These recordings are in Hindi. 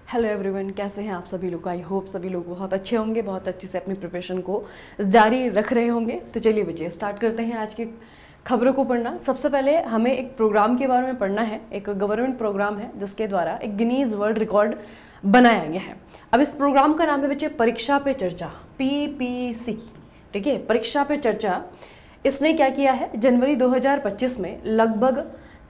हेलो एवरीवन, कैसे हैं आप सभी लोग। आई होप सभी लोग बहुत अच्छे होंगे, बहुत अच्छे से अपनी प्रिपरेशन को जारी रख रहे होंगे। तो चलिए बच्चे स्टार्ट करते हैं आज की खबरों को पढ़ना। सबसे पहले हमें एक प्रोग्राम के बारे में पढ़ना है। एक गवर्नमेंट प्रोग्राम है जिसके द्वारा एक गिनीज वर्ल्ड रिकॉर्ड बनाया गया है। अब इस प्रोग्राम का नाम है बच्चे परीक्षा पे चर्चा, PPC। ठीक है, परीक्षा पे चर्चा। इसने क्या किया है, जनवरी 2025 में लगभग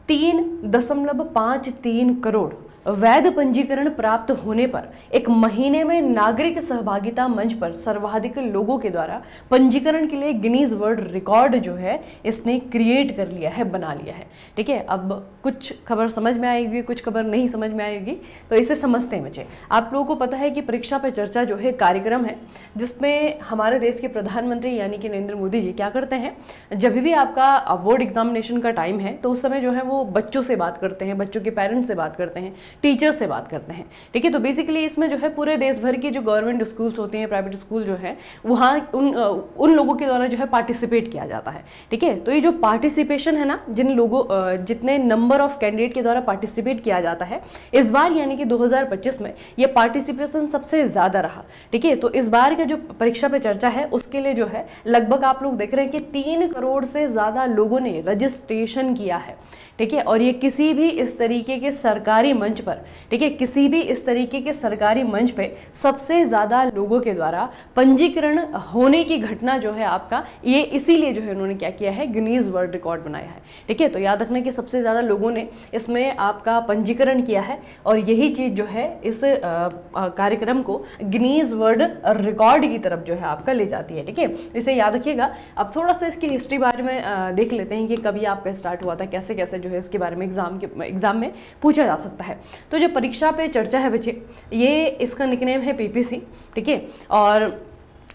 3.53 करोड़ वैध पंजीकरण प्राप्त होने पर एक महीने में नागरिक सहभागिता मंच पर सर्वाधिक लोगों के द्वारा पंजीकरण के लिए गिनीज वर्ल्ड रिकॉर्ड जो है इसने क्रिएट कर लिया है, बना लिया है। ठीक है, अब कुछ खबर समझ में आएगी, कुछ खबर नहीं समझ में आएगी, तो इसे समझते हैं बच्चे। आप लोगों को पता है कि परीक्षा पे चर्चा जो है कार्यक्रम है जिसमें हमारे देश के प्रधानमंत्री यानी कि नरेंद्र मोदी जी क्या करते हैं, जब भी आपका बोर्ड एग्जामिनेशन का टाइम है तो उस समय जो है वो बच्चों से बात करते हैं, बच्चों के पेरेंट्स से बात करते हैं, टीचर से बात करते हैं। ठीक है, तो बेसिकली इसमें जो है पूरे देश भर की जो गवर्नमेंट स्कूल्स होते हैं, प्राइवेट स्कूल जो है, वहाँ उन लोगों के द्वारा जो है पार्टिसिपेट किया जाता है। ठीक है, तो ये जो पार्टिसिपेशन है ना, जितने नंबर ऑफ कैंडिडेट के द्वारा पार्टिसिपेट किया जाता है, इस बार यानी कि 2025 में ये पार्टिसिपेशन सबसे ज़्यादा रहा। ठीक है, तो इस बार का जो परीक्षा पे चर्चा है उसके लिए जो है लगभग आप लोग देख रहे हैं कि 3 करोड़ से ज़्यादा लोगों ने रजिस्ट्रेशन किया है। ठीक है, और ये किसी भी इस तरीके के सरकारी मंच पर, ठीक है, किसी भी इस तरीके के सरकारी मंच पे सबसे ज़्यादा लोगों के द्वारा पंजीकरण होने की घटना जो है आपका, ये इसीलिए जो है उन्होंने क्या किया है, गिनीज वर्ल्ड रिकॉर्ड बनाया है। ठीक है, तो याद रखना कि सबसे ज़्यादा लोगों ने इसमें आपका पंजीकरण किया है और यही चीज़ जो है इस कार्यक्रम को गिनीज वर्ल्ड रिकॉर्ड की तरफ जो है आपका ले जाती है। ठीक है, इसे याद रखिएगा। अब थोड़ा सा इसकी हिस्ट्री बारे में देख लेते हैं कि कभी आपका स्टार्ट हुआ था, कैसे कैसे जो है इसके बारे में एग्जाम में पूछा जा सकता है। तो जो परीक्षा पे चर्चा है बच्चे, ये इसका निकनेम है PPC। ठीक है, और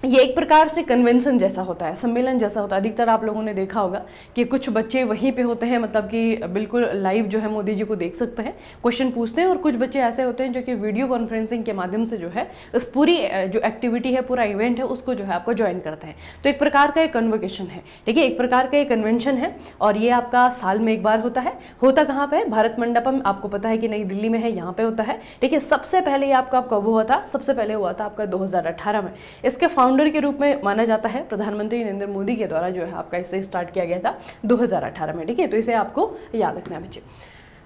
ये एक प्रकार से कन्वेंशन जैसा होता है, सम्मेलन जैसा होता है। अधिकतर आप लोगों ने देखा होगा कि कुछ बच्चे वहीं पे होते हैं, मतलब कि बिल्कुल लाइव जो है मोदी जी को देख सकते हैं, क्वेश्चन पूछते हैं, और कुछ बच्चे ऐसे होते हैं जो कि वीडियो कॉन्फ्रेंसिंग के माध्यम से जो है इस पूरी जो एक्टिविटी है, पूरा इवेंट है, उसको जो है आपको ज्वाइन करते हैं। तो एक प्रकार का एक कन्वोकेशन है। ठीक है, एक प्रकार का एक कन्वेंशन है और ये आपका साल में एक बार होता है। होता कहाँ पे है, भारत मंडपम, आपको पता है कि नई दिल्ली में है, यहाँ पे होता है। ठीक है, सबसे पहले ये आपका कब हुआ था, सबसे पहले हुआ था आपका 2018 में। इसके फाउंडर के रूप में माना जाता है प्रधानमंत्री नरेंद्र मोदी के द्वारा जो है आपका इसे स्टार्ट किया गया था 2018 में। ठीक है, तो इसे आपको याद रखना है बच्चे।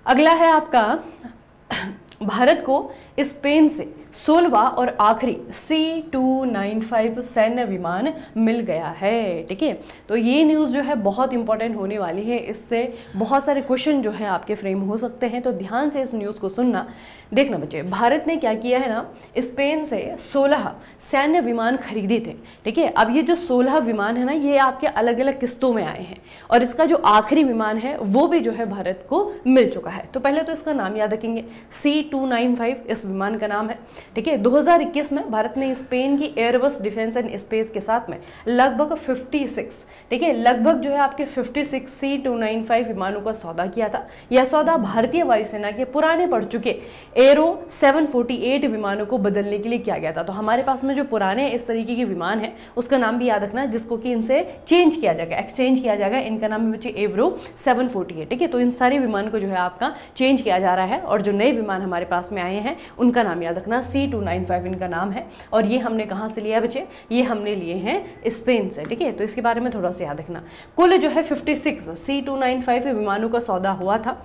अगला है आपका भारत को स्पेन से 16वां और आखिरी C295 सैन्य विमान मिल गया है। ठीक है, तो ये न्यूज़ जो है बहुत इंपॉर्टेंट होने वाली है। इससे बहुत सारे क्वेश्चन जो है आपके फ्रेम हो सकते हैं, तो ध्यान से इस न्यूज़ को सुनना। देखना बच्चे, भारत ने क्या किया है ना, स्पेन से 16 सैन्य विमान खरीदे थे। ठीक है, अब ये जो 16 विमान है ना, ये आपके अलग अलग किस्तों में आए हैं और इसका जो आखिरी विमान है वो भी जो है भारत को मिल चुका है। तो पहले तो इसका नाम याद रखेंगे, C295 इस विमान का नाम है। ठीक है, 2021 में भारत ने स्पेन की एयरबस डिफेंस एंड स्पेस के साथ में लगभग 56, ठीक है, लगभग जो है आपके 56 C295 विमानों का सौदा किया था। यह सौदा भारतीय वायुसेना के पुराने पड़ चुके एरो 748 विमानों को बदलने के लिए किया गया था। तो हमारे पास में जो पुराने इस तरीके के विमान है उसका नाम भी याद रखना, जिसको कि इनसे चेंज किया जाएगा, एक्सचेंज किया जाएगा। इनका नाम है बच्चे एवरो 748। ठीक है, तो इन सारे विमान को जो है आपका चेंज किया जा रहा है और जो नए विमान हमारे पास में आए हैं उनका नाम याद रखना, C295 इनका नाम है। और ये हमने कहाँ से लिया बच्चे, ये हमने लिए हैं स्पेन से। ठीक है, तो इसके बारे में थोड़ा सा याद रखना। कुल जो है 56 C295 विमानों का सौदा हुआ था।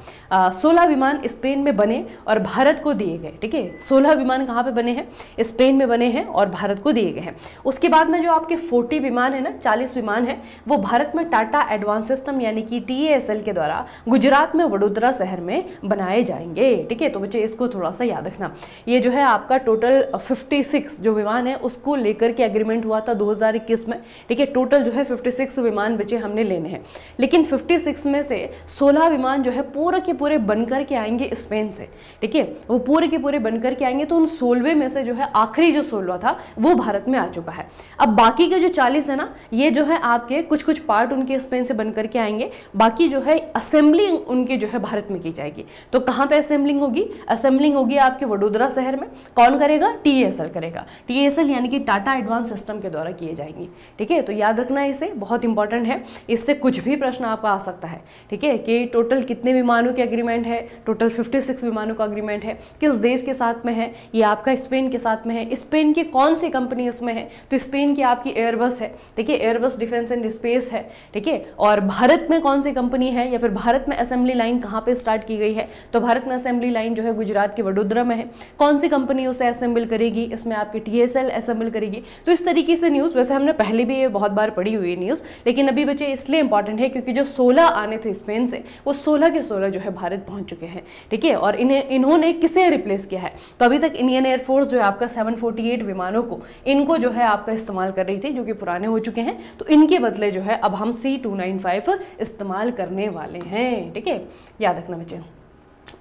16 विमान स्पेन में बने और भारत को दिए गए। ठीक है, 16 विमान कहाँ पे बने हैं, स्पेन में बने हैं और भारत को दिए गए हैं। उसके बाद में जो आपके 40 विमान है ना, 40 विमान है, वो भारत में टाटा एडवांस सिस्टम यानी कि TASL के द्वारा गुजरात में वडोदरा शहर में बनाए जाएंगे। ठीक है, तो बच्चे इसको थोड़ा सा याद रखना। ये जो है आपका टोटल 56 जो विमान है उसको लेकर के एग्रीमेंट हुआ था 2021 में। ठीक है, टोटल जो है 56 विमान बच्चे हमने लेने हैं, लेकिन 56 में से 16 विमान जो है पूरे के पूरे बनकर के आएंगे स्पेन से। ठीक है, वो पूरे के पूरे बनकर के आएंगे। तो उन 16वें में से जो है आखिरी जो 16 था वो भारत में आ चुका है। अब बाकी के जो 40 है ना, ये जो है आपके कुछ कुछ पार्ट उनके स्पेन से बनकर के आएंगे, बाकी जो है असेंबलिंग उनकी जो है भारत में की जाएगी। तो कहाँ पे असेंबलिंग होगी, असेंबलिंग असेंबलिंग होगी आपके वडोदरा शहर में। कौन करेगा? TESL करेगा। TESL यानी कि टाटा एडवांस सिस्टम के द्वारा किए जाएंगी। ठीक है, तो याद रखना इसे, बहुत इंपॉर्टेंट है, इससे कुछ भी प्रश्न आपका आ सकता है। ठीक है, कि टोटल कितने विमानों के अग्रीमेंट है? टोटल 56 विमानों का अग्रीमेंट है। किस देश के साथ में है? ये आपका स्पेन के साथ में है। स्पेन की कौन सी कंपनी इसमें है? तो स्पेन की आपकी एयरबस है। ठीक है, एयरबस डिफेंस एंड स्पेस है। ठीक है, और भारत में कौन सी कंपनी है, या फिर भारत में असेंबली लाइन कहाँ पे स्टार्ट की गई है? तो भारत में असेंबली लाइन जो है गुजरात के वडोदरा में है। कौन सी कंपनी उसे असेंबल करेगी? इसमें आपकी TSL असेंबल करेगी। तो इस तरीके से न्यूज़, वैसे हमने पहले भी ये बहुत बार पढ़ी हुई न्यूज़, लेकिन अभी बच्चे इसलिए इंपॉर्टेंट है क्योंकि जो 16 आने थे स्पेन से, वो 16 के 16 जो है भारत पहुंच चुके हैं। ठीक है, और इन्होंने किसे रिप्लेस किया है? तो अभी तक इंडियन एयरफोर्स जो है आपका 748 विमानों को, इनको जो है आपका इस्तेमाल कर रही थी, जो कि पुराने हो चुके हैं। तो इनके बदले जो है अब हम C295 इस्तेमाल करने वाले हैं। ठीक है, याद रखना बच्चे।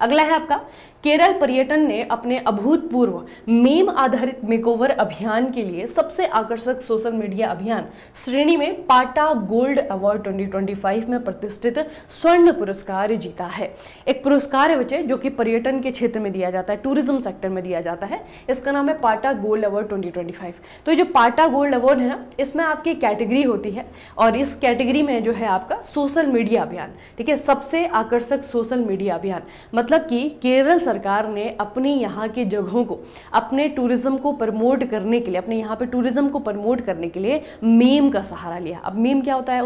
अगला है आपका, केरल पर्यटन ने अपने अभूतपूर्व मीम आधारित मेकओवर अभियान के लिए सबसे आकर्षक सोशल मीडिया अभियान श्रेणी में पाटा गोल्ड अवार्ड 2025 में प्रतिष्ठित स्वर्ण पुरस्कार जीता है। एक पुरस्कार है बच्चे जो कि पर्यटन के क्षेत्र में दिया जाता है, टूरिज्म सेक्टर में दिया जाता है। इसका नाम है पाटा गोल्ड अवार्ड 2025। तो ये जो पाटा गोल्ड अवार्ड है ना, इसमें आपकी कैटेगरी होती है, और इस कैटेगरी में जो है आपका सोशल मीडिया अभियान। ठीक है, सबसे आकर्षक सोशल मीडिया अभियान, मतलब कि केरल सरकार ने अपनी यहाँ की जगहों को, अपने टूरिज्म को प्रमोट करने के लिए, अपने यहाँ पे टूरिज्म को प्रमोट करने के लिए मीम का सहारा लिया। अब मीम क्या होता है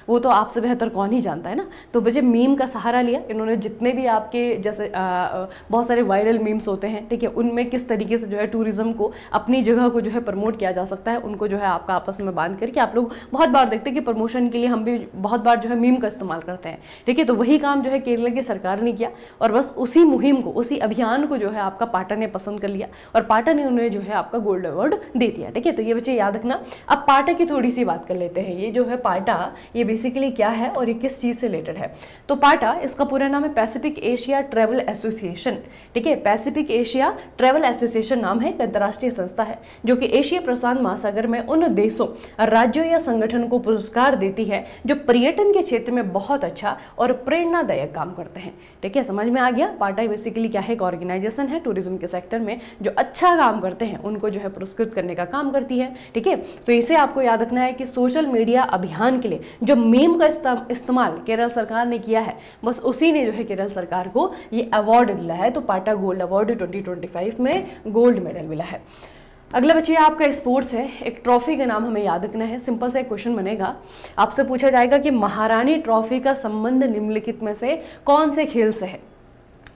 वो तो आपसे बेहतर कौन ही जानता है ना। तो बच्चे मीम का सहारा लिया इन्होंने। जितने भी आपके जैसे बहुत सारे वायरल मीम्स होते हैं, ठीक है, उनमें किस तरीके से जो है टूरिज्म को, अपनी जगह को जो है प्रमोट किया जा सकता है, उनको जो है आपका आपस में बांध करके, आप लोग बहुत बार देखते हैं कि प्रमोशन के लिए हम भी बहुत बार जो है मीम का इस्तेमाल करते हैं। ठीक है, तो वही काम जो है केरल की सरकार ने किया, और बस उसी मुहिम को, उसी अभियान को जो है आपका पाटा ने पसंद कर लिया, और पाटा ने उन्हें जो है आपका गोल्ड अवार्ड दे दिया। ठीक है, तो ये बच्चे याद रखना। अब पाटा की थोड़ी सी बात कर लेते हैं। ये जो है पाटा, ये बेसिकली क्या है और ये किस चीज़ से रिलेटेड है? तो पाटा, इसका पूरा नाम है पैसिफिक एशिया ट्रैवल एसोसिएशन। ठीक है, पैसिफिक एशिया ट्रैवल एसोसिएशन नाम है, एक अंतर्राष्ट्रीय संस्था है जो कि एशिया प्रशांत महासागर में उन देशों, राज्यों या संगठन को पुरस्कार देती है जो पर्यटन के क्षेत्र में बहुत अच्छा और प्रेरणादायक काम करते हैं। ठीक है, समझ में आ गया? पाटा बेसिकली क्या है? एक ऑर्गेनाइजेशन है टूरिज्म के सेक्टर में जो अच्छा काम करते हैं उनको जो है पुरस्कृत करने का काम करती है। ठीक है, तो इसे आपको याद रखना है कि सोशल मीडिया अभियान के लिए जो मीम का इस्तेमाल केरल सरकार ने किया है, बस उसी ने जो है केरल सरकार को ये अवार्ड दिला है। तो पाटा गोल्ड अवार्ड 2025 में गोल्ड मेडल मिला है। अगला बच्चे आपका स्पोर्ट्स है। एक ट्रॉफी का नाम हमें याद रखना है। सिंपल सा एक क्वेश्चन बनेगा, आपसे पूछा जाएगा कि महारानी ट्रॉफी का संबंध निम्नलिखित में से कौन से खेल से है?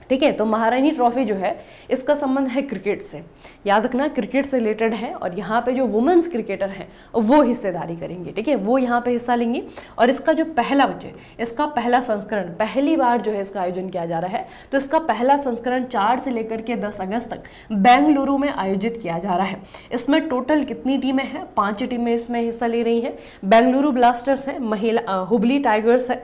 ठीक है, तो महारानी ट्रॉफी जो है इसका संबंध है क्रिकेट से। याद रखना, क्रिकेट से रिलेटेड है, और यहाँ पे जो वुमेन्स क्रिकेटर हैं वो हिस्सेदारी करेंगे। ठीक है, वो यहाँ पे हिस्सा लेंगी। और इसका जो पहला बच्चे, इसका पहला संस्करण, पहली बार जो है इसका आयोजन किया जा रहा है। तो इसका पहला संस्करण 4 से लेकर के 10 अगस्त तक बेंगलुरु में आयोजित किया जा रहा है। इसमें टोटल कितनी टीमें हैं? 5 टीमें इसमें हिस्सा ले रही हैं। बेंगलुरु ब्लास्टर्स है, हुबली टाइगर्स है,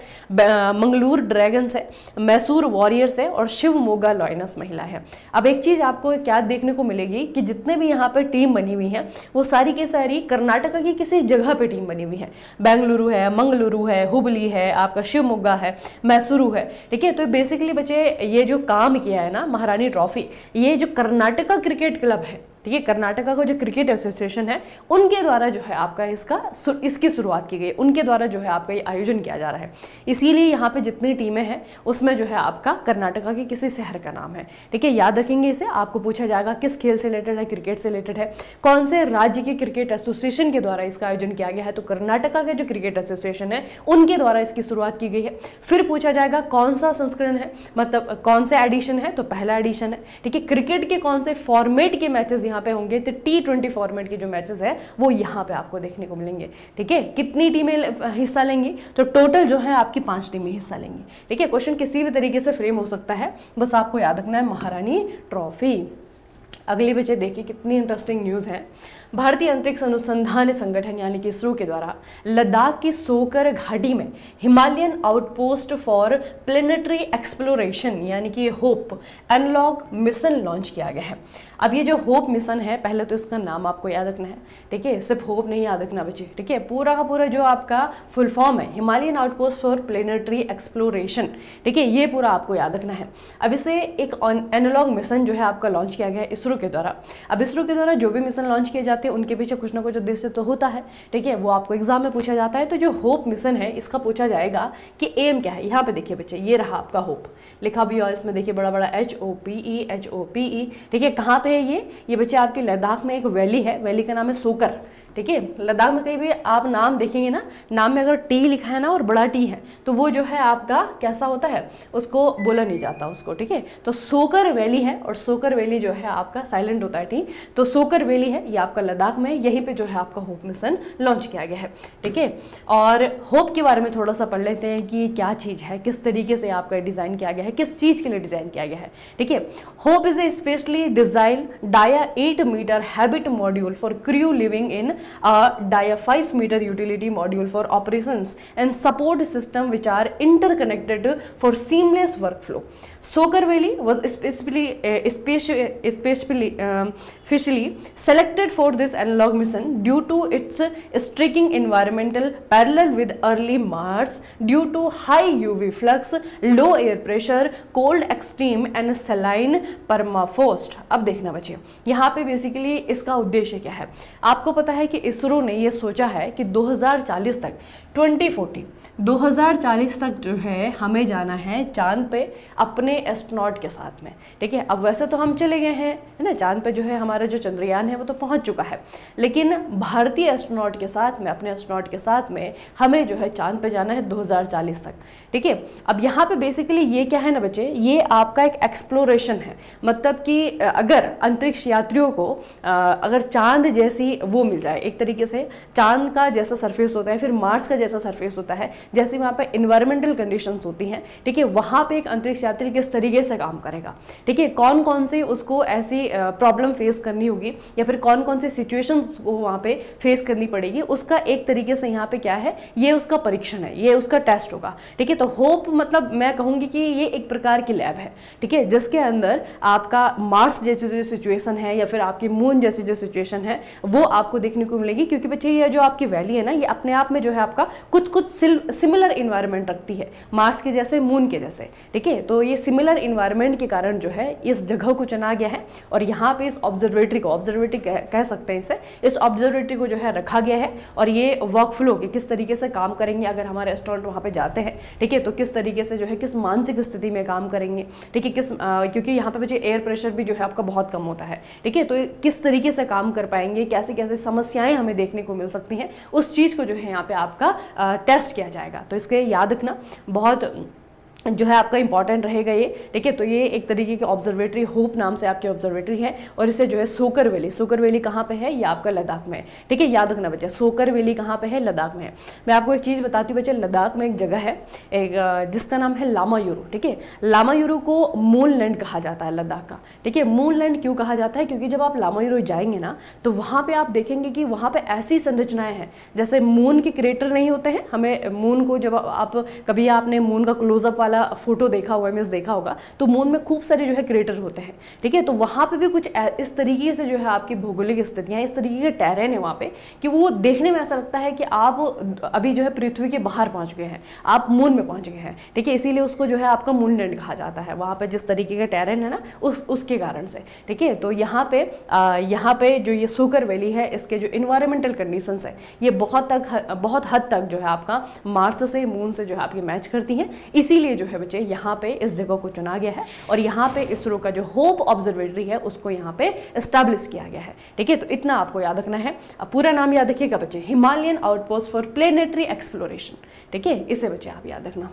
मंगलूर ड्रैगन्स है, मैसूर वॉरियर्स है, और शिवमोगा लॉयनस महिला है। अब एक चीज आपको क्या देखने को मिलेगी कि जितने भी यहाँ पे टीम बनी हुई हैं वो सारी की सारी कर्नाटका की किसी जगह पे टीम बनी हुई है। बेंगलुरु है, मंगलुरु है, हुबली है, आपका शिवमोगा है, मैसूरू है। ठीक है, तो बेसिकली बच्चे ये जो काम किया है ना महारानी ट्रॉफी, ये जो कर्नाटका क्रिकेट क्लब है, ठीक है, कर्नाटका का जो क्रिकेट एसोसिएशन है उनके द्वारा जो है आपका इसकी शुरुआत की गई, उनके द्वारा जो है आपका ये आयोजन किया जा रहा है। इसीलिए यहाँ पे जितनी टीमें हैं उसमें जो है आपका कर्नाटका के किसी शहर का नाम है। ठीक है, याद रखेंगे इसे। आपको पूछा जाएगा किस खेल से रिलेटेड है? क्रिकेट से रिलेटेड है। कौन से राज्य के क्रिकेट एसोसिएशन के द्वारा इसका आयोजन किया गया है? तो कर्नाटका के जो क्रिकेट एसोसिएशन है उनके द्वारा इसकी शुरुआत की गई है। फिर पूछा जाएगा कौन सा संस्करण है, मतलब कौन सा एडिशन है? तो पहला एडिशन है। ठीक है, क्रिकेट के कौन से फॉर्मेट के मैचेस यहाँ पे होंगे? तो T20 फॉर्मेट के जो मैचेस है वो यहाँ पे आपको देखने को मिलेंगे। ठीक है, कितनी टीमें हिस्सा लेंगी? तो टोटल जो है आपकी 5 टीमें हिस्सा लेंगी। ठीक है, क्वेश्चन किसी भी तरीके से फ्रेम हो सकता है, बस आपको याद रखना है महारानी ट्रॉफी। अगली बच्चे देखिए कितनी इंटरेस्टिंग न्यूज़ है। भारतीय अंतरिक्ष अनुसंधान संगठन यानी कि इसरो के द्वारा लद्दाख की सोकर घाटी में Himalayan outpost for planetary exploration यानी कि होप एनालॉग मिशन लॉन्च किया गया है। अब ये जो होप मिशन है, पहले तो इसका नाम आपको याद रखना है, ठीक है, सिर्फ होप नहीं याद रखना बच्चे, ठीक है, पूरा का पूरा जो आपका फुल फॉर्म है Himalayan outpost for planetary exploration, ठीक है, ये पूरा आपको याद रखना है। अब इसे एक एनालॉग मिशन जो है आपका लॉन्च किया गया है इसरो के द्वारा। अब इसरो के द्वारा जो भी मिशन लॉन्च किए जाते हैं उनके पीछे कुछ ना कुछ उद्देश्य तो होता है, ठीक है, वो आपको एग्जाम में पूछा जाता है। तो जो होप मिशन है इसका पूछा जाएगा कि एम क्या है। यहाँ पे देखिए बच्चे, ये रहा आपका होप, लिखा भी और इसमें देखिए बड़ा बड़ा HOPE, ठीक है, कहाँ पे है ये बच्चे आपके लद्दाख में एक वैली है, वैली का नाम है सोकर, ठीक है। लद्दाख में कहीं भी आप नाम देखेंगे ना, नाम में अगर टी लिखा है ना और बड़ा टी है तो वो जो है आपका कैसा होता है, उसको बोला नहीं जाता उसको, ठीक है। तो सोकर वैली है और सोकर वैली जो है आपका साइलेंट होता है टी, तो सोकर वैली है ये आपका लद्दाख में, यहीं पे जो है आपका होप मिशन लॉन्च किया गया है, ठीक है। और होप के बारे में थोड़ा सा पढ़ लेते हैं कि क्या चीज़ है, किस तरीके से आपका डिज़ाइन किया गया है, किस चीज़ के लिए डिज़ाइन किया गया है, ठीक है। Hope is a specially design dia 8 metre habitat module for crew living in a dia 5 meter utility module for operations and support system which are interconnected for seamless workflow. Soker Valley was especially selected for this analog mission due to its striking environmental parallel with early Mars due to high UV flux, low air pressure, cold extreme and saline permafrost. अब देखना बच्चे, यहाँ पे बेसिकली इसका उद्देश्य क्या है। आपको पता है कि इसरो ने ये सोचा है कि 2040 तक 2040 तक जो है हमें जाना है चांद पे अपने एस्ट्रोनॉट के साथ में, ठीक है। अब वैसे तो हम चले गए हैं, है ना, चांद पे जो है हमारा जो चंद्रयान है वो तो पहुंच चुका है, लेकिन भारतीय एस्ट्रोनॉट के साथ में, अपने एस्ट्रोनॉट के साथ में हमें जो है चांद पे जाना है 2040 तक, ठीक है। अब यहाँ पे बेसिकली ये क्या है ना बच्चे, ये आपका एक एक्सप्लोरेशन है, मतलब कि अगर अंतरिक्ष यात्रियों को अगर चांद जैसी वो मिल जाए, एक तरीके से चांद का जैसा सरफेस होता है, फिर मार्स का जैसा सरफेस होता है, जैसे वहाँ पे इन्वायरमेंटल कंडीशंस होती हैं, ठीक है, वहाँ पे एक अंतरिक्ष यात्री किस तरीके से काम करेगा, ठीक है, कौन कौन से उसको ऐसी प्रॉब्लम फेस करनी होगी या फिर कौन कौन से सिचुएशंस को वहाँ पे फेस करनी पड़ेगी, उसका एक तरीके से यहाँ पे क्या है, ये उसका परीक्षण है, ये उसका टेस्ट होगा, ठीक है। तो होप मतलब मैं कहूँगी कि ये एक प्रकार की लैब है, ठीक है, जिसके अंदर आपका मार्स जैसी जो सिचुएशन है या फिर आपकी मून जैसी जो सिचुएशन है वो आपको देखने को मिलेगी, क्योंकि बच्चे ये जो आपकी वैली है ना, ये अपने आप में जो है आपका कुछ सिमिलर इन्वायरमेंट रखती है, मार्स के जैसे, मून के जैसे, ठीक है। तो ये सिमिलर इन्वायरमेंट के कारण जो है इस जगह को चुना गया है और यहाँ पे इस ऑब्जर्वेटरी को, ऑब्जर्वेटरी कह सकते हैं इसे, इस ऑब्जर्वेटरी को जो है रखा गया है और ये वर्क फ्लो के किस तरीके से काम करेंगे अगर हमारे एस्ट्रोनॉट वहाँ पे जाते हैं, ठीक है, तो किस तरीके से जो है किस मानसिक स्थिति में काम करेंगे, ठीक है, क्योंकि यहाँ पे बच्चे एयर प्रेशर भी जो है आपका बहुत कम होता है, ठीक है, तो किस तरीके से काम कर पाएंगे, कैसे कैसे समस्याएं हमें देखने को मिल सकती हैं, उस चीज़ को जो है यहाँ पे आपका टेस्ट किया जाएगा। तो इसके याद रखना बहुत जो है आपका इंपॉर्टेंट रहेगा ये, ठीक है। तो ये एक तरीके की ऑब्जर्वेटरी, होप नाम से आपकी ऑब्जर्वेटरी है और इसे जो है सोकर वैली कहाँ पे है, ये आपका लद्दाख में है, ठीक है, याद रखना बच्चे, सोकर वैली कहाँ पे है, लद्दाख में है। मैं आपको एक चीज़ बताती हूँ बच्चे, लद्दाख में एक जगह है एक जिसका नाम है लामायुरु, ठीक है। लामायुरु को मून लैंड कहा जाता है लद्दाख का, ठीक है। मून लैंड क्यों कहा जाता है, क्योंकि जब आप लामायुरु जाएंगे ना तो वहाँ पर आप देखेंगे कि वहाँ पर ऐसी संरचनाएँ हैं जैसे मून के क्रेटर नहीं होते हैं, हमें मून को जब आप कभी आपने मून का क्लोजअप वाला फोटो देखा होगा, इमेज देखा होगा, तो मून में खूब सारे जो है क्रेटर होते हैं, ठीक है। तो वहाँ पे भी कुछ इस तरीके से जो है आपकी भौगोलिक स्थितियाँ, इस तरीके के टेरेन है वहाँ पे कि वो देखने में ऐसा लगता है कि आप अभी जो है पृथ्वी के बाहर पहुँच गए हैं, आप मून में पहुँच गए हैं, ठीक है। इसीलिए उसको जो है आपका मून लैंड कहा जाता है, वहाँ पे जिस तरीके का टेरेन है ना उसके कारण से, ठीक है। तो यहाँ पे जो ये सोकर वैली है, इसके जो इन्वायरमेंटल कंडीशंस है ये बहुत हद तक जो है आपका मार्स से, मून से जो है आपकी मैच करती हैं, इसीलिए जो है बच्चे यहाँ पे इस जगह को चुना गया है और यहाँ पे इसरो का जो होप ऑब्जर्वेटरी है उसको यहाँ पे एस्टैब्लिश किया गया है, ठीक है। तो इतना आपको याद रखना है। अब पूरा नाम याद रखिएगा बच्चे, Himalayan outpost for planetary exploration, ठीक है, इसे बच्चे आप याद रखना।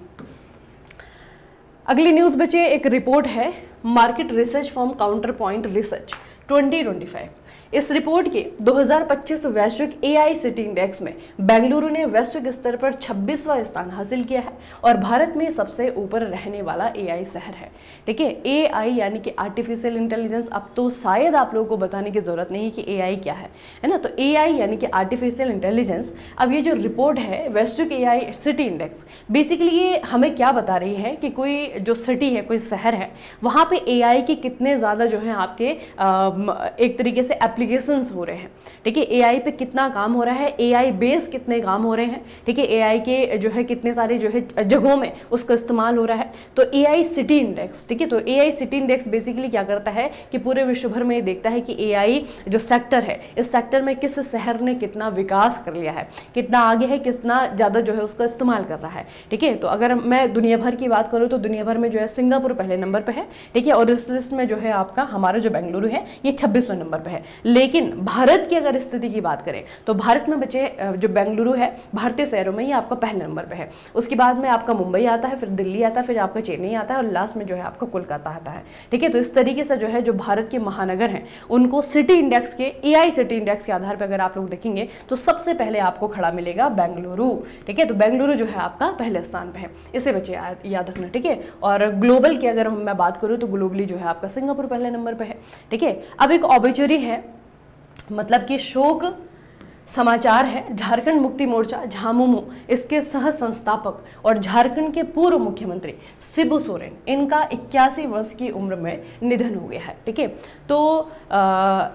अगली न्यूज़ बच्चे एक रिपोर्ट है, market research form counter point research, 2025। इस रिपोर्ट के 2025 वैश्विक एआई सिटी इंडेक्स में बेंगलुरु ने वैश्विक स्तर पर 26वां स्थान हासिल किया है और भारत में सबसे ऊपर रहने वाला एआई शहर है। ठीक है, एआई यानी कि आर्टिफिशियल इंटेलिजेंस, अब तो शायद आप लोगों को बताने की जरूरत नहीं कि एआई क्या है ना। तो एआई यानी कि आर्टिफिशियल इंटेलिजेंस। अब ये जो रिपोर्ट है वैश्विक एआई सिटी इंडेक्स, बेसिकली ये हमें क्या बता रही है कि कोई जो सिटी है, कोई शहर है, वहाँ पे एआई के कितने ज़्यादा जो है आपके एक तरीके से एप्लीकेशंस हो रहे हैं। ठीक है, एआई पे कितना काम हो रहा है, एआई बेस कितने काम हो रहे हैं। ठीक है, एआई के जो है कितने सारे जो है जगहों में उसका इस्तेमाल हो रहा है। तो एआई सिटी इंडेक्स, ठीक है, तो एआई सिटी इंडेक्स बेसिकली क्या करता है कि पूरे विश्व भर में ये देखता है कि एआई जो सेक्टर है, इस सेक्टर में किस शहर ने कितना विकास कर लिया है, कितना आगे है, कितना ज़्यादा जो है उसका इस्तेमाल कर रहा है। ठीक है, तो अगर मैं दुनिया भर की बात करूँ तो दुनिया भर में जो है सिंगापुर पहले नंबर पर है। ठीक है, और इस लिस्ट में जो है आपका हमारा जो बेंगलुरु है ये 26वें नंबर पर है। लेकिन भारत की अगर स्थिति की बात करें तो भारत में बचे जो बेंगलुरु है भारतीय शहरों में ये आपका पहले नंबर पे है। उसके बाद में आपका मुंबई आता है, फिर दिल्ली आता है, फिर आपका चेन्नई आता है और लास्ट में जो है आपका कोलकाता आता है। ठीक है, तो इस तरीके से जो है जो भारत के महानगर हैं उनको सिटी इंडेक्स के, एआई सिटी इंडेक्स के आधार पर अगर आप लोग देखेंगे तो सबसे पहले आपको खड़ा मिलेगा बेंगलुरु। ठीक है, तो बेंगलुरु जो है आपका पहले स्थान पे है, इसे बच्चे याद रखना। ठीक है, और ग्लोबल की अगर मैं बात करूँ तो ग्लोबली जो है आपका सिंगापुर पहले नंबर पे है। ठीक है, अब एक ऑबिचुरी है, मतलब कि शोक समाचार है। झारखंड मुक्ति मोर्चा झामुमो, इसके सह संस्थापक और झारखंड के पूर्व मुख्यमंत्री शिबू सोरेन, इनका 81 वर्ष की उम्र में निधन हो गया है। ठीक है, तो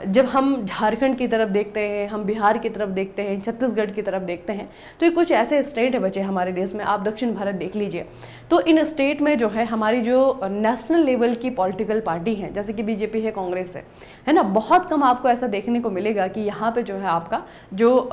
जब हम झारखंड की तरफ देखते हैं, हम बिहार की तरफ देखते हैं, छत्तीसगढ़ की तरफ देखते हैं, तो ये कुछ ऐसे स्टेट है बच्चे हमारे देश में, आप दक्षिण भारत देख लीजिए, तो इन स्टेट में जो है हमारी जो नेशनल लेवल की पॉलिटिकल पार्टी है, जैसे कि बीजेपी है, कांग्रेस है ना, बहुत कम आपको ऐसा देखने को मिलेगा कि यहाँ पे जो है आपका जो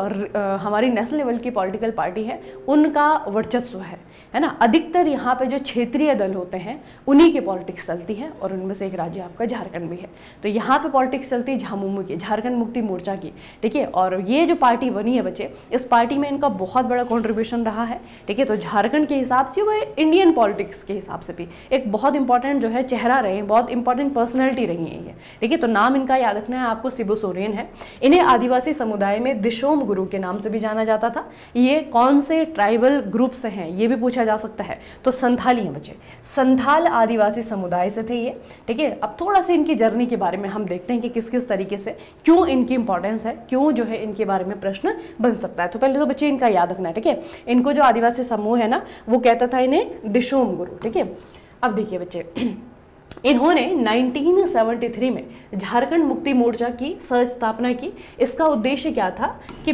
हमारी नेशनल लेवल की पॉलिटिकल पार्टी है उनका वर्चस्व है ना। अधिकतर यहाँ पे जो क्षेत्रीय दल होते हैं उन्हीं की पॉलिटिक्स चलती है और उनमें से एक राज्य आपका झारखंड भी है। तो यहाँ पे पॉलिटिक्स चलती है झामुमो की, झारखंड मुक्ति मोर्चा की। ठीक है, और ये जो पार्टी बनी है बच्चे, इस पार्टी में इनका बहुत बड़ा कॉन्ट्रीब्यूशन रहा है। ठीक है, तो झारखंड के हिसाब से व इंडियन पॉलिटिक्स के हिसाब से भी एक बहुत इंपॉर्टेंट जो है चेहरा रहे, बहुत इंपॉर्टेंट पर्सनैलिटी रही है ये। ठीक है, तो नाम इनका याद रखना है आपको, शिबू सोरेन है। इन्हें आदिवासी समुदाय में दिशोम गुरु के नाम से भी जाना जाता था। ये कौन से ट्राइबल ग्रुप से हैं ये भी पूछा जा सकता है, तो संथाली हैं बच्चे, संथाल आदिवासी समुदाय से थे ये। ठीक है, अब थोड़ा सा इनकी जर्नी के बारे में हम देखते हैं कि किस किस तरीके से, क्यों इनकी इंपॉर्टेंस है, क्यों जो है इनके बारे में प्रश्न बन सकता है। तो पहले तो बच्चे इनका याद रखना है। ठीक है, इनको जो आदिवासी समूह है ना वो कहता था इन्हें दिशोम गुरु। ठीक है, अब देखिए बच्चे, इन्होंने 1973 में झारखंड मुक्ति मोर्चा की स्थापना की। इसका उद्देश्य क्या था कि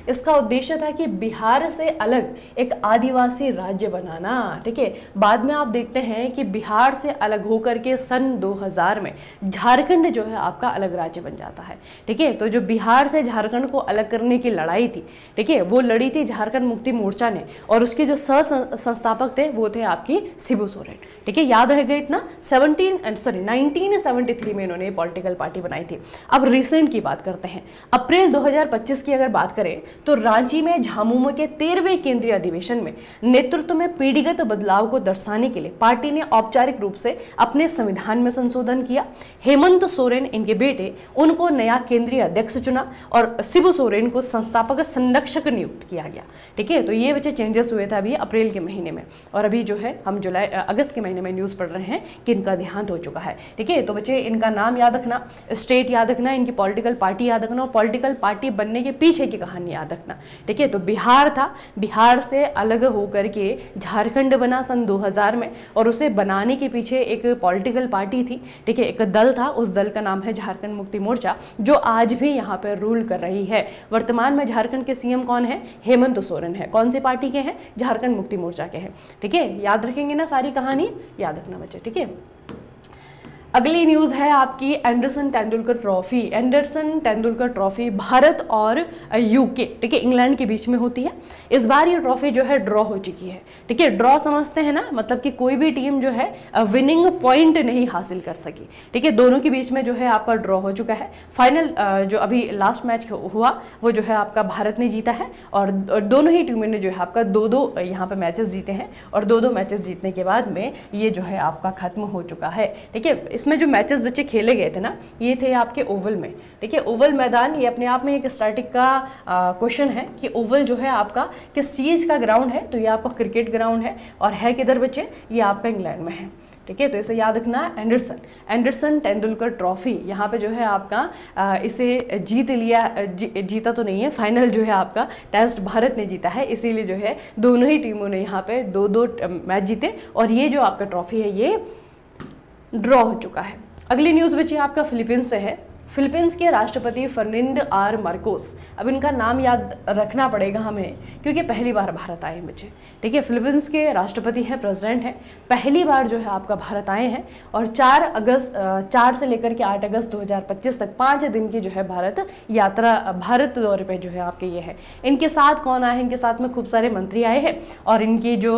इसका उद्देश्य था कि बिहार से अलग एक आदिवासी राज्य बनाना। ठीक है, बाद में आप देखते हैं कि बिहार से अलग होकर के सन 2000 में झारखंड जो है आपका अलग राज्य बन जाता है। ठीक है, तो जो बिहार से झारखंड को अलग करने की लड़ाई थी, ठीक है, वो लड़ी थी झारखंड मुक्ति मोर्चा ने, और उसके जो संस्थापक थे वो थे आपकी शिबू सोरेन। ठीक है, याद रहेगा इतना। 1973 में इन्होंने पॉलिटिकल पार्टी बनाई थी। अब रिसेंट की बात करते हैं, अप्रैल 2025 की अगर बात करें तो रांची में झामुमो के 13वें केंद्रीय अधिवेशन में नेतृत्व में पीढ़ीगत बदलाव को दर्शाने के लिए पार्टी ने औपचारिक रूप से अपने संविधान में संशोधन किया। हेमंत सोरेन, इनके बेटे, उनको नया केंद्रीय अध्यक्ष चुना और शिबू सोरेन को संस्थापक संरक्षक नियुक्त किया गया। ठीक है, तो ये बच्चे चेंजेस हुए थे अभी अप्रैल के महीने में, और अभी जो है हम अगस्त के महीने में न्यूज़ पढ़ रहे हैं कि इनका देहांत हो चुका है। ठीक है, तो बच्चे इनका नाम याद रखना, स्टेट याद रखना, इनकी पॉलिटिकल पार्टी याद रखना और पॉलिटिकल पार्टी बनने के पीछे की कहानी याद रखना। ठीक है, तो बिहार था, बिहार से अलग होकर के झारखंड बना सन 2000 में, और उसे बनाने के पीछे एक पॉलिटिकल पार्टी थी। ठीक है, एक दल था, उस दल का नाम है झारखंड मुक्ति मोर्चा, जो आज भी यहाँ पर रूल कर रही है। वर्तमान में झारखंड के सीएम कौन है? हेमंत सोरेन है। कौन सी पार्टी के हैं? झारखंड मुक्ति मोर्चा के हैं। ठीक है, याद रखेंगे ना, सारी कहानी याद रखना बच्चे। ठीक है, अगली न्यूज़ है आपकी Anderson Tendulkar trophy. Anderson Tendulkar trophy Bharat और यूके, ठीक है, इंग्लैंड के बीच में होती है। इस बार ये ट्रॉफी जो है ड्रॉ हो चुकी है। ठीक है, ड्रॉ समझते हैं ना, मतलब कि कोई भी टीम जो है विनिंग पॉइंट नहीं हासिल कर सकी। ठीक है, दोनों के बीच में जो है आपका ड्रॉ हो चुका है। फाइनल जो अभी लास्ट मैच हुआ वो जो है आपका भारत ने जीता है, और दोनों ही टीमों ने जो है आपका 2-2 यहाँ पर मैचेस जीते हैं, और 2-2 मैचेस जीतने के बाद में ये जो है आपका खत्म हो चुका है। ठीक है, इसमें जो मैचेस बच्चे खेले गए थे ना, ये थे आपके ओवल में, ठीक है। ओवल मैदान ये अपने आप में एक स्टैटिक का क्वेश्चन है कि ओवल जो है आपका किस चीज़ का ग्राउंड है, तो ये आपका क्रिकेट ग्राउंड है और है किधर बच्चे, ये आपका इंग्लैंड में है, ठीक है। तो इसे याद रखना। एंडरसन तेंदुलकर ट्रॉफी यहाँ पे जो है आपका इसे जीता तो नहीं है, फाइनल जो है आपका टेस्ट भारत ने जीता है, इसीलिए जो है दोनों ही टीमों ने यहाँ पे 2-2 मैच जीते और ये जो आपका ट्रॉफी है ये ड्रॉ हो चुका है। अगली न्यूज़ बची आपका फिलीपींस से है। फिलीपींस के राष्ट्रपति फर्डिनांड आर मार्कोस, अब इनका नाम याद रखना पड़ेगा हमें क्योंकि पहली बार भारत आए हैं बच्चे, ठीक है। फिलीपींस के राष्ट्रपति हैं, प्रेसिडेंट हैं, पहली बार जो है आपका भारत आए हैं और 4 से लेकर के 8 अगस्त 2025 तक 5 दिन की जो है भारत दौरे पे जो है आपके ये है। इनके साथ कौन आए हैं, इनके साथ में खूब सारे मंत्री आए हैं और इनकी जो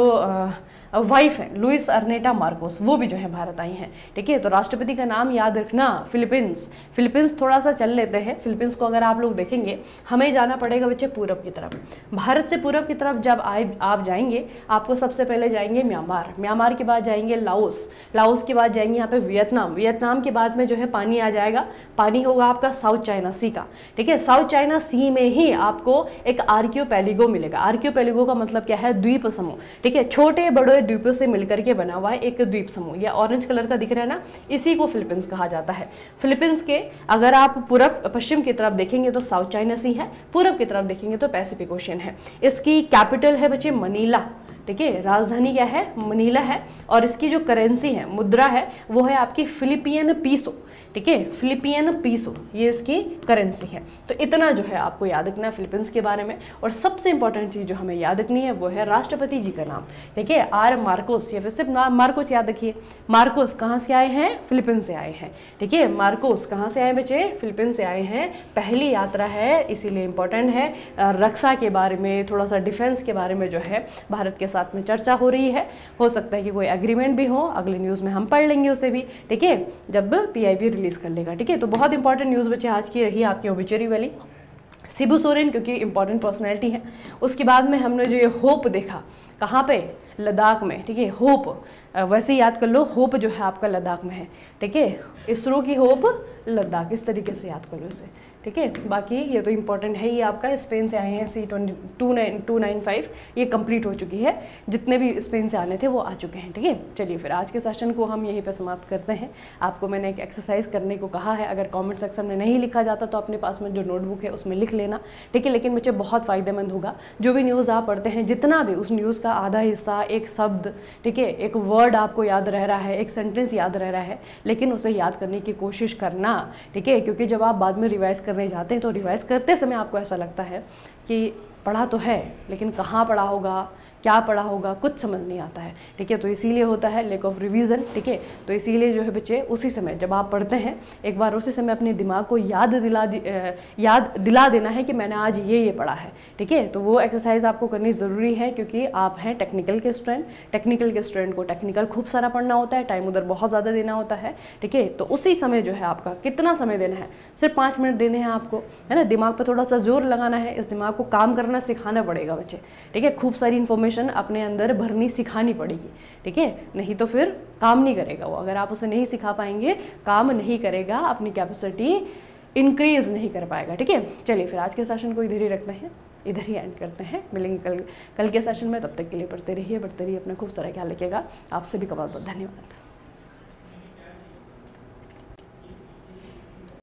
वाइफ है लुइस अर्नेटा मार्कोस, वो भी जो है भारत आई हैं, ठीक है। तो राष्ट्रपति का नाम याद रखना फिलीपींस थोड़ा सा चल लेते हैं। फिलीपींस को अगर आप लोग देखेंगे, हमें जाना पड़ेगा बच्चे पूरब की तरफ। भारत से पूरब की तरफ जब आप जाएंगे, आपको सबसे पहले जाएंगे म्यांमार के बाद जाएंगे लाओस के बाद जाएंगे यहाँ पे वियतनाम के बाद में जो है पानी आ जाएगा, पानी होगा आपका साउथ चाइना सी का, ठीक है। साउथ चाइना सी में ही आपको एक आर्कियोपेलिगो मिलेगा। आर्कियोपेलिगो का मतलब क्या है, द्वीप समूह, ठीक है। छोटे बड़े द्वीपों से मिलकर के बना हुआ है एक द्वीप समूह। यह ऑरेंज कलर का दिख रहा है ना, इसी को फिलीपींस कहा जाता है। फिलीपींस के अगर आप पूरब पश्चिम की तरफ देखेंगे तो साउथ चाइना सी है, पूरब की तरफ देखेंगे तो पैसिफिक ओशियन है। इसकी कैपिटल है बच्चे मनीला, ठीक है। राजधानी क्या है, मनीला है और इसकी जो करेंसी है, मुद्रा है, वो है आपकी फिलिपियन पीसो, ठीक है। फिलिपियन पीसो ये इसकी करेंसी है। तो इतना जो है आपको याद रखना है फिलीपींस के बारे में। और सबसे इंपॉर्टेंट चीज़ जो हमें याद रखनी है वो है राष्ट्रपति जी का नाम, ठीक है, आर मार्कोस, या फिर सिर्फ मार्कोस याद रखिए। मार्कोस कहाँ से आए हैं, फिलीपींस से आए हैं, ठीक है। मार्कोस कहाँ से आए बच्चे, फिलीपींस से आए हैं। पहली यात्रा है इसीलिए इंपॉर्टेंट है। रक्षा के बारे में, थोड़ा सा डिफेंस के बारे में जो है भारत के साथ में चर्चा हो रही है। हो सकता है कि कोई एग्रीमेंट भी हो, अगली न्यूज़ में हम पढ़ लेंगे उसे भी, ठीक है, जब PIB रिलीज कर लेगा, ठीक है। तो बहुत इंपॉर्टेंट न्यूज़ बच्चे आज की रही आपकी ओबिचुरी वाली। शिबू सोरेन क्योंकि इंपॉर्टेंट पर्सनैलिटी है। उसके बाद में हमने जो ये होप देखा, कहाँ पे, लद्दाख में, ठीक है। होप वैसे ही याद कर लो, होप जो है आपका लद्दाख में है, ठीक है। इसरो की होप लद्दाख, इस तरीके से याद कर लो इसे, ठीक है। बाकी ये तो इंपॉर्टेंट है ही आपका। स्पेन से आए हैं C295, ये कंप्लीट हो चुकी है। जितने भी स्पेन से आने थे वो आ चुके हैं, ठीक है। चलिए फिर आज के सेशन को हम यहीं पे समाप्त करते हैं। आपको मैंने एक एक्सरसाइज करने को कहा है, अगर कमेंट सेक्शन में नहीं लिखा जाता तो अपने पास में जो नोटबुक है उसमें लिख लेना, ठीक है। लेकिन मुझे बहुत फ़ायदेमंद होगा। जो भी न्यूज़ आप पढ़ते हैं, जितना भी उस न्यूज़ का आधा हिस्सा, एक शब्द, ठीक है, एक वर्ड आपको याद रह रहा है, एक सेंटेंस याद रह रहा है, लेकिन उसे याद करने की कोशिश करना, ठीक है। क्योंकि जब आप बाद में रिवाइज करने जाते हैं तो रिवाइज करते समय आपको ऐसा लगता है कि पढ़ा तो है लेकिन कहाँ पढ़ा होगा, क्या पढ़ा होगा, कुछ समझ नहीं आता है, ठीक है। तो इसीलिए होता है लैक ऑफ रिवीजन, ठीक है। तो इसीलिए जो है बच्चे उसी समय जब आप पढ़ते हैं एक बार उसी समय अपने दिमाग को याद दिला देना है कि मैंने आज ये पढ़ा है, ठीक है। तो वो एक्सरसाइज आपको करनी ज़रूरी है क्योंकि आप हैं टेक्निकल के स्टूडेंट को टेक्निकल खूब सारा पढ़ना होता है, टाइम उधर बहुत ज़्यादा देना होता है, ठीक है। तो उसी समय जो है आपका कितना समय देना है, सिर्फ 5 मिनट देने हैं आपको, है ना। दिमाग पर थोड़ा सा जोर लगाना है, इस दिमाग को काम करना सिखाना पड़ेगा बच्चे, ठीक है। खूब सारी इन्फॉर्मेशन अपने अंदर भरनी सिखानी पड़ेगी, ठीक है। नहीं तो फिर काम नहीं करेगा वो। अगर आप उसे नहीं सिखा पाएंगे, काम नहीं करेगा, अपनी कैपेसिटी इंक्रीज नहीं कर पाएगा, ठीक है। चलिए फिर आज के सेशन को इधर ही रखते हैं, इधर ही एंड करते हैं। मिलेंगे कल के सेशन में। तब तक के लिए पढ़ते रहिए, अपना खूब सारा ख्याल रखिएगा। आपसे भी बहुत बहुत धन्यवाद।